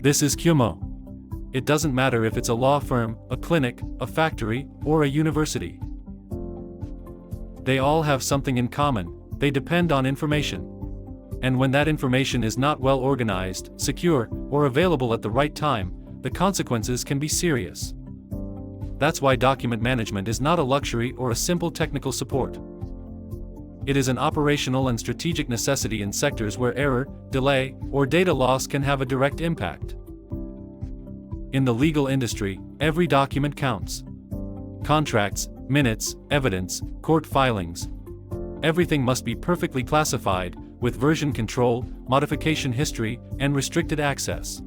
This is QMO. It doesn't matter if it's a law firm, a clinic, a factory, or a university. They all have something in common: they depend on information. And when that information is not well organized, secure, or available at the right time, the consequences can be serious. That's why document management is not a luxury or a simple technical support. It is an operational and strategic necessity in sectors where error, delay, or data loss can have a direct impact. In the legal industry, every document counts. Contracts, minutes, evidence, court filings. Everything must be perfectly classified, with version control, modification history, and restricted access.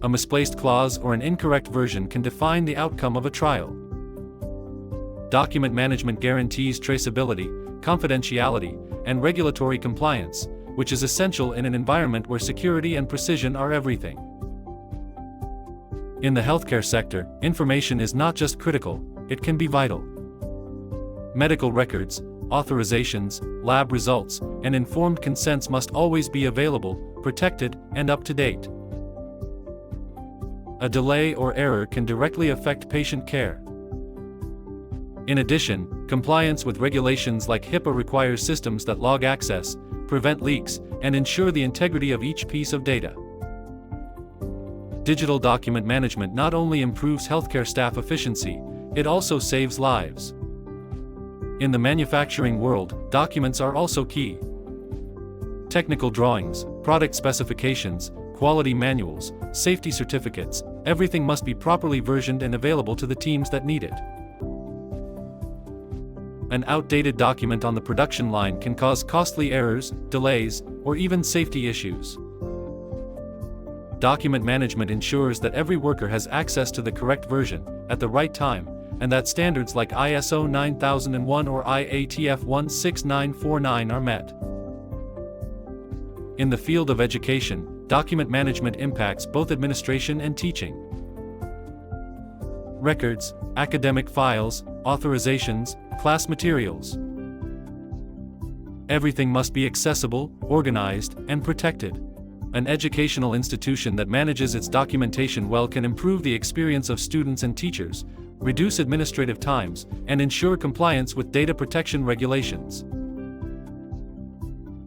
A misplaced clause or an incorrect version can define the outcome of a trial. Document management guarantees traceability, confidentiality, and regulatory compliance, which is essential in an environment where security and precision are everything. In the healthcare sector, information is not just critical, it can be vital. Medical records, authorizations, lab results, and informed consents must always be available, protected, and up to date. A delay or error can directly affect patient care. In addition, compliance with regulations like HIPAA requires systems that log access, prevent leaks, and ensure the integrity of each piece of data. Digital document management not only improves healthcare staff efficiency, it also saves lives. In the manufacturing world, documents are also key. Technical drawings, product specifications, quality manuals, safety certificates, everything must be properly versioned and available to the teams that need it. An outdated document on the production line can cause costly errors, delays, or even safety issues. Document management ensures that every worker has access to the correct version, at the right time, and that standards like ISO 9001 or IATF 16949 are met. In the field of education, document management impacts both administration and teaching. Records, academic files, authorizations, class materials. Everything must be accessible, organized, and protected. An educational institution that manages its documentation well can improve the experience of students and teachers, reduce administrative times, and ensure compliance with data protection regulations.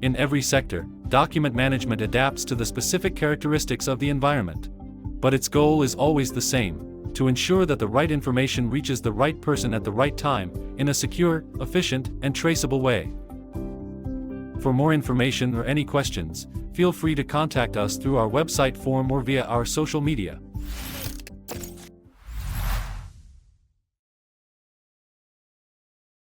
In every sector, document management adapts to the specific characteristics of the environment. But its goal is always the same: to ensure that the right information reaches the right person at the right time, in a secure, efficient, and traceable way. For more information or any questions, feel free to contact us through our website form or via our social media.